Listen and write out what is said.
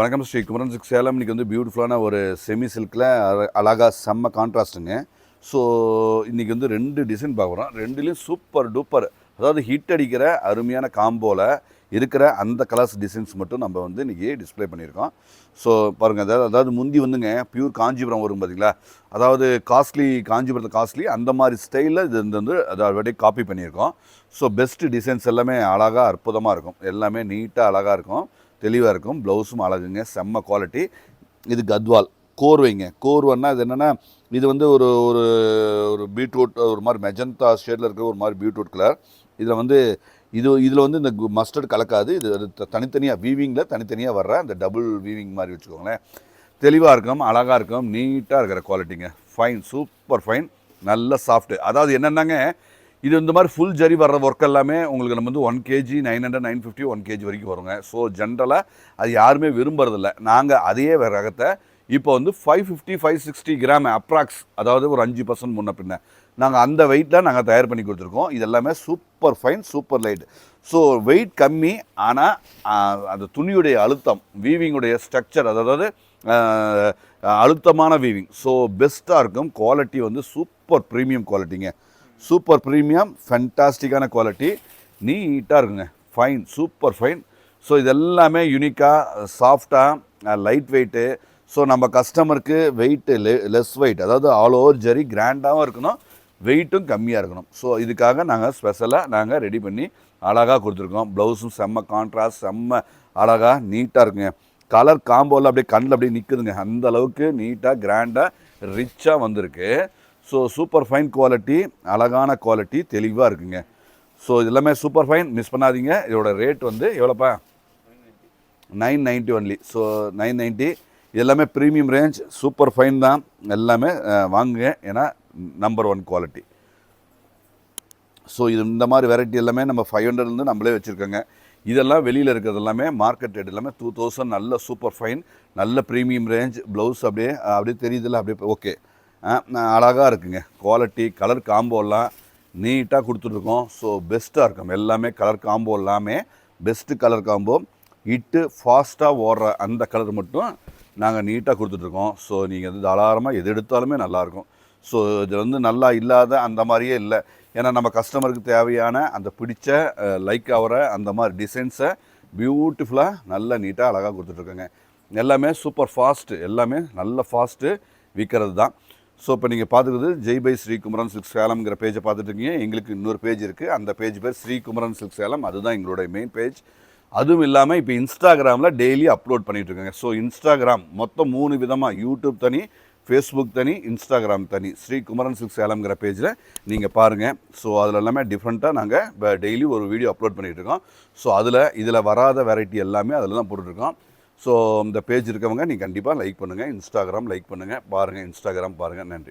வணக்கம் ஸ்ரீ குமரன் சில்க் சேலம். இன்றைக்கி வந்து பியூட்டிஃபுல்லான ஒரு செமி சில்கில் அழகாக செம்ம கான்ட்ராஸ்ட்டுங்க. ஸோ இன்றைக்கி வந்து 2 டிசைன் பார்க்குறோம். 2லேயும் சூப்பர் டூப்பர், அதாவது ஹிட் அடிக்கிற அருமையான காம்போவில் இருக்கிற அந்த கலர்ஸ் டிசைன்ஸ் மட்டும் நம்ம வந்து இன்றைக்கி டிஸ்பிளே பண்ணியிருக்கோம். ஸோ பாருங்கள், அதாவது முந்தி வந்துங்க பியூர் காஞ்சிபுரம் வரும் பார்த்திங்களா, அதாவது காஸ்ட்லி, காஞ்சிபுரத்தை காஸ்ட்லி அந்த மாதிரி ஸ்டைலில் இது வந்து அதை அப்படியே காப்பி பண்ணியிருக்கோம். ஸோ பெஸ்ட்டு டிசைன்ஸ் எல்லாமே அழகாக அற்புதமாக இருக்கும், எல்லாமே நீட்டாக அழகாக இருக்கும், தெளிவாக இருக்கும். ப்ளவுஸும் அழகுங்க, செம்ம குவாலிட்டி. இது கத்வால் கோர்வைங்க. கோர்வன்னா இது என்னென்னா, இது வந்து ஒரு ஒரு ஒரு பீட்ரூட், ஒரு மாதிரி மெஜந்தா ஷேடில் இருக்கிற ஒரு மாதிரி பீட்ரூட் கலர். இதில் வந்து இதில் வந்து இந்த மஸ்டர்ட் கலக்காது. இது தனித்தனியாக வீவிங்கில் தனித்தனியாக வர்ற அந்த டபுள் வீவிங் மாதிரி வச்சுக்கோங்களேன். தெளிவாக இருக்கும், அழகாக இருக்கும், நீட்டாக இருக்கிற குவாலிட்டிங்க. ஃபைன், சூப்பர் ஃபைன், நல்ல சாஃப்ட்டு. அதாவது என்னென்னாங்க, இது இந்த மாதிரி ஃபுல் ஜரி வர்ற ஒர்க் எல்லாமே உங்களுக்கு நம்ம வந்து 1 kg 900 950 1 kg வரைக்கும் வருங்க. ஸோ ஜென்ரலாக அது யாருமே விரும்புறதில்ல. நாங்கள் அதே ரகத்தை இப்போ வந்து 550 560 கிராம் அப்ராக்ஸ், அதாவது ஒரு 5% முன்ன பின்ன நாங்கள் அந்த வெயிட்டில் நாங்கள் தயார் பண்ணி கொடுத்துருக்கோம். இது எல்லாமே super fine, super light. So weight கம்மி, ஆனால் அந்த துணியுடைய அழுத்தம், வீவிங்குடைய ஸ்ட்ரக்சர், அதாவது அழுத்தமான வீவிங், ஸோ பெஸ்ட்டாக இருக்கும். குவாலிட்டி வந்து சூப்பர் ப்ரீமியம் குவாலிட்டிங்க. சூப்பர் ப்ரீமியம், ஃபென்டாஸ்டிக்கான குவாலிட்டி, நீட்டாக இருக்குங்க. Fine, super fine. ஸோ இதெல்லாமே யூனிக்காக, சாஃப்டாக, லைட் வெயிட்டு. ஸோ நம்ம கஸ்டமருக்கு வெயிட்டு லெஸ் வெயிட், அதாவது ஆல் ஓவர் ஜரி கிராண்டாகவும் இருக்கணும், வெயிட்டும் கம்மியாக இருக்கணும். ஸோ இதுக்காக நாங்கள் ஸ்பெஷலாக நாங்கள் ரெடி பண்ணி அழகாக கொடுத்துருக்கோம். ப்ளவுஸும் செம்ம கான்ட்ராஸ்ட், செம்ம அழகாக நீட்டாக இருக்குங்க. கலர் காம்போவில் அப்படியே கண்ணில் அப்படியே நிற்குதுங்க, அந்த அளவுக்கு நீட்டாக கிராண்டாக ரிச்சாக வந்திருக்கு. ஸோ சூப்பர் ஃபைன் குவாலிட்டி, அழகான குவாலிட்டி, தெளிவாக இருக்குங்க. ஸோ இது எல்லாமே சூப்பர் ஃபைன், மிஸ் பண்ணாதீங்க. இதோட ரேட் வந்து எவ்வளோப்பா? 990 ஒன்லி. ஸோ 990. இது எல்லாமே ப்ரீமியம் ரேஞ்ச், சூப்பர் ஃபைன் தான். எல்லாமே வாங்குங்க, ஏன்னா நம்பர் 1 குவாலிட்டி. ஸோ இது இந்த மாதிரி வெரைட்டி எல்லாமே நம்ம 500 நம்மளே வச்சுருக்கோங்க. இதெல்லாம் வெளியில் இருக்கிறது எல்லாமே மார்க்கெட் ரேட் எல்லாமே 2000. நல்ல சூப்பர் ஃபைன், நல்ல ப்ரீமியம் ரேஞ்ச். ப்ளவுஸ் அப்படியே தெரியுதில்ல, அப்படியே ஓகே, அழகாக இருக்குங்க. குவாலிட்டி, கலர் காம்போலாம் நீட்டாக கொடுத்துட்ருக்கோம். ஸோ பெஸ்ட்டாக இருக்கும். எல்லாமே கலர் காம்போ எல்லாமே பெஸ்ட்டு கலர் காம்போ. இட்டு ஃபாஸ்ட்டாக ஓடுற அந்த கலர் மட்டும் நாங்கள் நீட்டாக கொடுத்துட்ருக்கோம். ஸோ நீங்கள் வந்து தாராளமாக எது எடுத்தாலுமே நல்லாயிருக்கும். ஸோ இது வந்து நல்லா இல்லாத அந்த மாதிரியே இல்லை. ஏன்னா நம்ம கஸ்டமருக்கு தேவையான அந்த பிடிச்ச லைக் ஆகிற அந்த மாதிரி டிசைன்ஸை பியூட்டிஃபுல்லாக நல்லா நீட்டாக அழகாக கொடுத்துட்ருக்கோங்க. எல்லாமே சூப்பர் ஃபாஸ்ட்டு, எல்லாமே நல்ல ஃபாஸ்ட்டு விற்கிறது தான். ஸோ இப்போ நீங்கள் பார்த்துக்கிறது ஜெய் பை ஸ்ரீ குமரன் சில்க் சேலம்ங்கிற பேஜை பார்த்துட்ருக்கீங்க. எங்களுக்கு இன்னொரு பேஜ் இருக்குது, அந்த பேஜ் பேர் ஸ்ரீ குமரன் சில்க் சேலம். அதுதான் எங்களுடைய மெயின் பேஜ். அதுவும் இல்லாமல் இப்போ இன்ஸ்டாகிராமில் டெய்லி அப்லோட் பண்ணிகிட்ருக்காங்க. ஸோ இன்ஸ்டாகிராம் மொத்தம் 3 விதமாக, யூடியூப் தனி, ஃபேஸ்புக் தனி, இன்ஸ்டாகிராம் தனி. ஸ்ரீ குமரன் சில்க் சேலம்ங்கிற பேஜில் நீங்கள் பாருங்கள். ஸோ அதில் எல்லாமே டிஃப்ரெண்ட்டாக நாங்கள் இப்போ டெய்லி ஒரு வீடியோ அப்லோட் பண்ணிகிட்ருக்கோம். ஸோ இதில் வராத வெரைட்டி எல்லாமே அதில் தான் போட்டுட்ருக்கோம். ஸோ இந்த பேஜ் இருக்கவங்க நீங்கள் கண்டிப்பாக லைக் பண்ணுங்கள், இன்ஸ்டாகிராம் லைக் பண்ணுங்கள், பாருங்கள், இன்ஸ்டாகிராம் பாருங்கள். நன்றி.